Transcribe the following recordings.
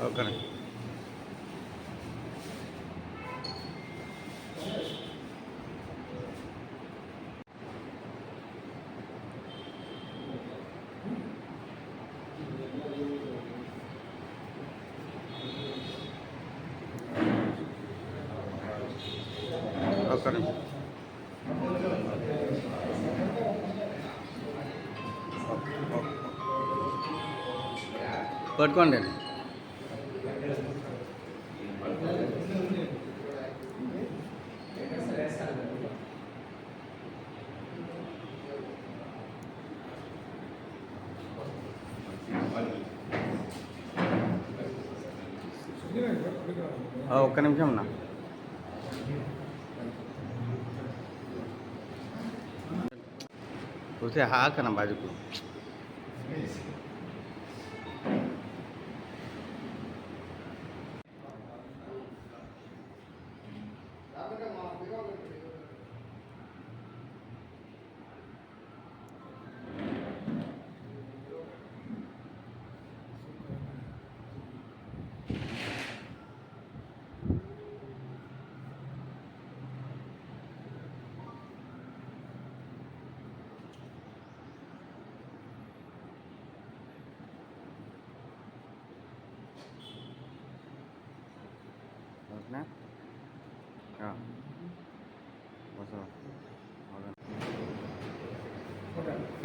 Okay. Okay. పట్టుకోండి. ఒక్క నిమిషం అన్నా. उसे हाँ करना बाजू को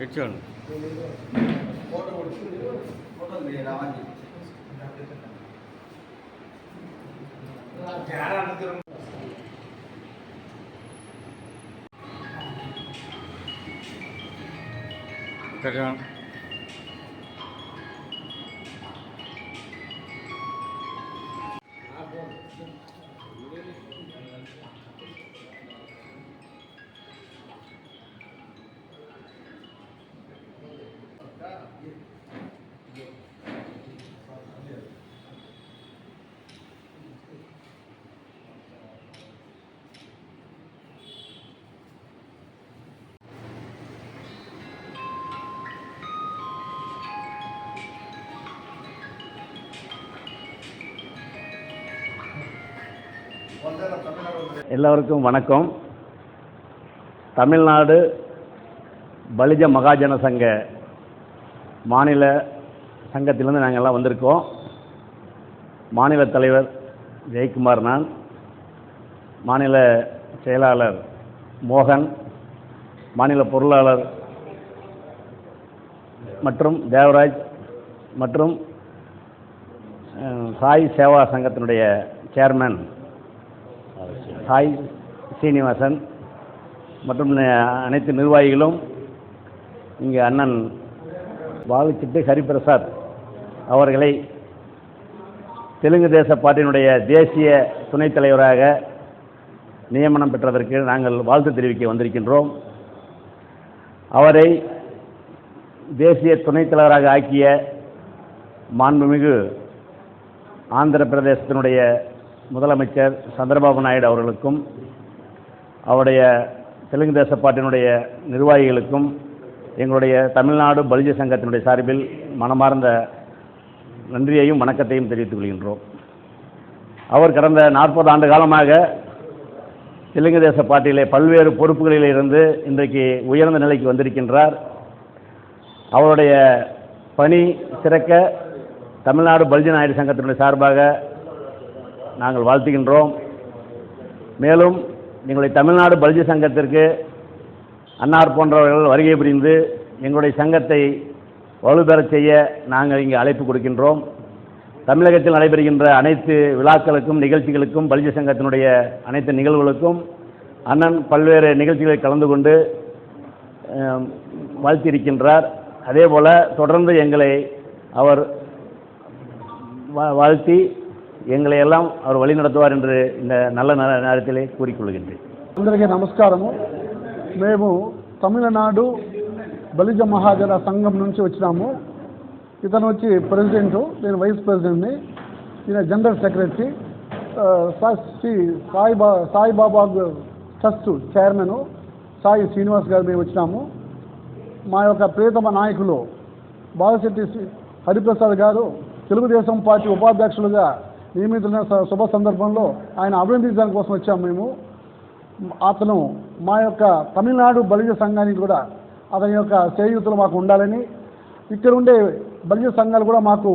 ఇచ్చాడు. ఇక్కడ எல்லோருக்கும் வணக்கம். தமிழ்நாடு பலிஜ மகாஜன சங்க மாநில சங்கத்திலிருந்து நாங்கள் எல்லாம் வந்திருக்கோம். மாநில தலைவர் ஜெயக்குமார், நான் மாநில செயலாளர் மோகன், மாநில பொருளாளர் மற்றும் தேவராஜ் மற்றும் சாய் சேவா சங்கத்தினுடைய சேர்மன் சாய் சீனிவாசன் மற்றும் அனைத்து நிர்வாகிகளும், இங்கே அண்ணன் வாலுச்சிட்டு ஹரிபிரசாத் அவர்களை தெலுங்கு தேச பார்ட்டியினுடைய தேசிய துணைத் தலைவராக நியமனம் பெற்றதற்கு நாங்கள் வாழ்த்து தெரிவிக்க வந்திருக்கின்றோம். அவரை தேசிய துணைத் தலைவராக ஆக்கிய மாண்புமிகு ஆந்திர பிரதேசத்தினுடைய முதலமைச்சர் சந்திரபாபு நாயுடு அவர்களுக்கும் அவருடைய தெலுங்கு தேச பார்ட்டியினுடைய நிர்வாகிகளுக்கும் எங்களுடைய தமிழ்நாடு பலிஜ சங்கத்தினுடைய சார்பில் மனமார்ந்த நன்றியையும் வணக்கத்தையும் தெரிவித்துக் கொள்கின்றோம். அவர் கடந்த 40 ஆண்டு காலமாக தெலுங்கு தேச பார்ட்டியிலே பல்வேறு பொறுப்புகளில் இருந்து இன்றைக்கு உயர்ந்த நிலைக்கு வந்திருக்கின்றார். அவருடைய பணி சிறக்க தமிழ்நாடு பலிஜ நாயுடு சங்கத்தினுடைய சார்பாக நாங்கள் வாழ்த்துகின்றோம். மேலும் எங்களுடைய தமிழ்நாடு பலிஜ சங்கத்திற்கு அன்னார் போன்றவர்கள் வருகை புரிந்து எங்களுடைய சங்கத்தை வலுப்பெறச் செய்ய நாங்கள் இங்கே அழைப்பு கொடுக்கின்றோம். தமிழகத்தில் நடைபெறுகின்ற அனைத்து விழாக்களுக்கும் நிகழ்ச்சிகளுக்கும் பலிஜ சங்கத்தினுடைய அனைத்து நிகழ்வுகளுக்கும் அண்ணன் பல்வேறு நிகழ்ச்சிகளில் கலந்து கொண்டு வாழ்த்தியிருக்கின்றார். அதே போல் தொடர்ந்து எங்களை அவர் வாழ்த்தி எங்களை எல்லாம் அவர் வழி நடத்துவார் என்று இந்த நல்ல நேரத்திலே கூறிக்கொள்கின்றேன். అందరికీ నమస్కారము. మేము తమిళనాడు బలిజ మహాజన సంఘం నుంచి వచ్చినాము. ఇతను వచ్చి ప్రెసిడెంట్, నేను వైస్ ప్రెసిడెంట్ని, ఈయన general secretary, Shri Saibaba trust chairman Sai Srinivas గారు మేము వచ్చినాము. మా యొక్క ప్రియతమ నాయకులు బాలశెట్టి హరిప్రసాద్ గారు తెలుగుదేశం పార్టీ ఉపాధ్యక్షులుగా నియమితున్న శుభ సందర్భంలో ఆయన అభినందించడానికి కోసం వచ్చాము మేము. అతను మా యొక్క తమిళనాడు బలిజ సంఘానికి కూడా అతని యొక్క చేయూతలు మాకు ఉండాలని, ఇక్కడ ఉండే బలిజ సంఘాలు కూడా మాకు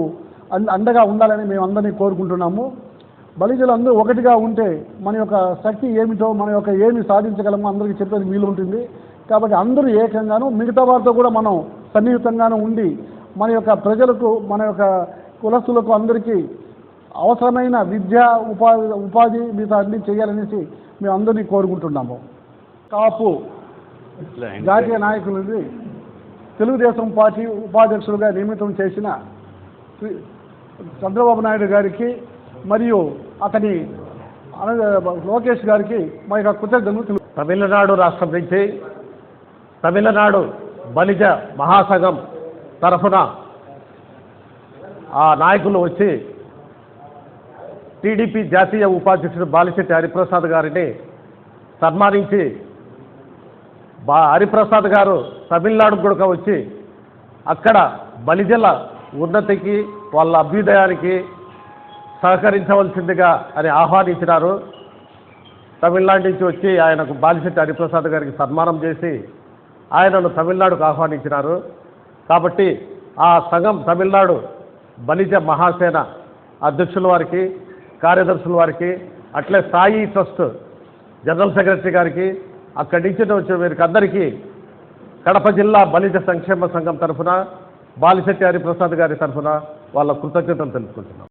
అండగా ఉండాలని మేము అందరినీ కోరుకుంటున్నాము. బలిజలు అందరూ ఒకటిగా ఉంటే మన యొక్క శక్తి ఏమిటో, మన యొక్క ఏమి సాధించగలమో అందరికీ చెప్పేది వీలు ఉంటుంది. కాబట్టి అందరూ ఏకంగాను, మిగతా వారితో కూడా మనం సన్నిహితంగాను ఉండి మన యొక్క ప్రజలకు, మన యొక్క కులస్తులకు అందరికీ అవసరమైన విద్య, ఉపాధి మిగతా అన్ని చేయాలనేసి మేము అందరినీ కోరుకుంటున్నాము. కాపు జాతీయ నాయకులని తెలుగుదేశం పార్టీ ఉపాధ్యక్షులుగా నియమితం చేసిన చంద్రబాబు నాయుడు గారికి మరియు అతని లోకేష్ గారికి మా యొక్క కృతజ్ఞతలు. తమిళనాడు రాష్ట్రం నుంచి తమిళనాడు బలిజ మహాసంఘం తరఫున ఆ నాయకులు వచ్చి టీడీపీ జాతీయ ఉపాధ్యక్షుడు బాలిశెట్టి హరిప్రసాద్ గారిని సన్మానించి, హరిప్రసాద్ గారు తమిళనాడు కూడా వచ్చి అక్కడ బలిజల ఉన్నతికి, వాళ్ళ అభ్యుదయానికి సహకరించవలసిందిగా అని ఆహ్వానించినారు. తమిళనాడు నుంచి వచ్చి ఆయనకు బాలిశెట్టి హరిప్రసాద్ గారికి సన్మానం చేసి ఆయనను తమిళనాడుకు ఆహ్వానించినారు. కాబట్టి ఆ సంఘం తమిళనాడు బలిజ మహాసేన అధ్యక్షుల వారికి, కార్యదర్శుల వారికి, అట్లే సాయి ట్రస్ట్ జనరల్ సెక్రటరీ గారికి, అక్కడి నుంచి వచ్చిన వీరికి అందరికీ కడప జిల్లా బలిజ సంక్షేమ సంఘం తరఫున, బాలిశెట్టి హరిప్రసాద్ గారి తరఫున వాళ్ళ కృతజ్ఞతలు తెలుపుకుంటున్నాం.